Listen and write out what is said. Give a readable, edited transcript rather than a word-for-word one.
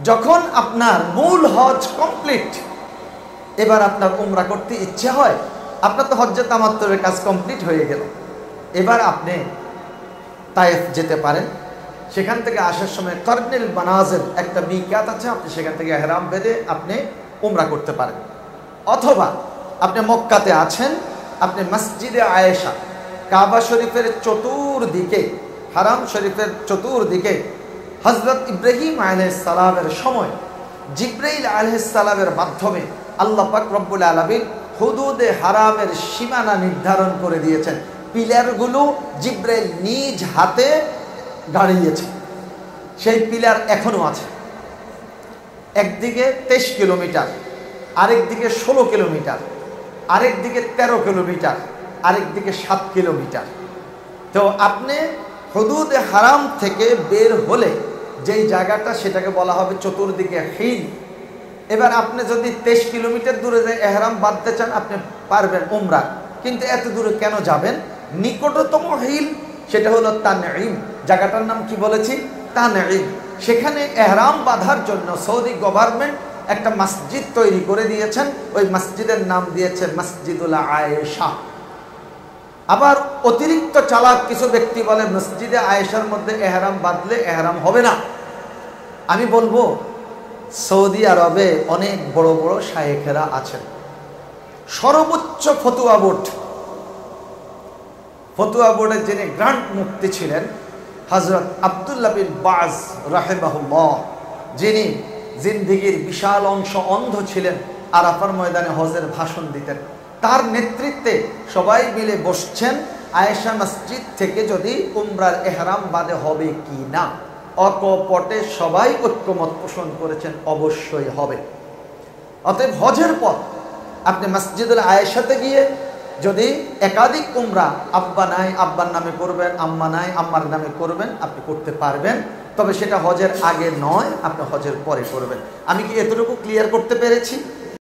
যখন আপনার মূল হজ কমপ্লিট, এবার আপনার উমরা করতে ইচ্ছে হয়, আপনার তো হজ্জে তামাত্তুরের কাজ কমপ্লিট হয়ে গেল, এবার আপনি তায়েফ যেতে পারেন। সেখান থেকে আসার সময় কর্নেল বানাজের একটা মিকাত আছে, আপনি সেখান থেকে ইহরাম বেঁধে আপনি উমরা করতে পারেন। অথবা আপনি মক্কাতে আছেন, আপনি মসজিদে আয়েশা, কাবা শরীফের চতুর্দিকে, হারাম শরীফের চতুর্দিকে হযরত ইব্রাহিম আলাইহিস সালামের সময় জিবরাইল আলাইহিস সালামের মাধ্যমে আল্লাহ পাক রব্বুল আলামিন হুদুদে হারামের সীমানা নির্ধারণ করে দিয়েছেন। পিলারগুলো জিবরাইল নিজ হাতে দাঁড়িয়েছে, সেই পিলার এখনো আছে। একদিকে 23 কিলোমিটার, আরেকদিকে 16 কিলোমিটার, আরেকদিকে 13 কিলোমিটার, আরেকদিকে 7 কিলোমিটার। তো আপনি হুদুদে হারাম থেকে বের হলে যেই জায়গাটা, সেটাকে বলা হবে চতুর্দিকে হিল। এবার আপনি যদি 23 কিলোমিটার দূরে যে এহরাম বাঁধতে চান, আপনি পারবেন উমরা, কিন্তু এত দূরে কেন যাবেন? নিকটতম হিল সেটা হলো তানঈম। জায়গাটার নাম কি বলেছি? তানঈম। সেখানে এহরাম বাঁধার জন্য সৌদি গভর্নমেন্ট একটা মসজিদ তৈরি করে দিয়েছেন। ওই মসজিদের নাম দিয়েছে মসজিদুল আয়েশা। আবার অতিরিক্ত চালাক কিছু ব্যক্তি বলে মসজিদে আয়েশার মধ্যে এহরাম বাঁধলে এহরাম হবে না। আমি বলবো, সৌদি আরবে অনেক বড় বড় শায়েখেরা আছেন। সর্বোচ্চ ফতুয়া বোর্ডের যিনি গ্রান্ট মুফতি ছিলেন হযরত আব্দুল্লাহ বিন বাজ রাহিমাহুল্লাহ, যিনি জিন্দেগীর বিশাল অংশ অন্ধ ছিলেন, আরাফার ময়দানে হজের ভাষণ দিতেন। তার নেতৃত্বে সবাই মিলে বসছেন আয়েশা মসজিদ থেকে যদি উমরার এহরাম বাঁধে হবে কি না। অকপটে সবাই ঐক্যমত পোষণ করেছেন অবশ্যই হবে। অতএব হজের পর আপনি মসজিদুল আয়েশাতে গিয়ে যদি একাধিক উমরা, আব্বা নাই আব্বার নামে করবেন, আম্মা নাই আম্মার নামে করবেন, আপনি করতে পারবেন। তবে সেটা হজের আগে নয়, আপনি হজের পরে করবেন। আমি কি এতটুকু ক্লিয়ার করতে পেরেছি?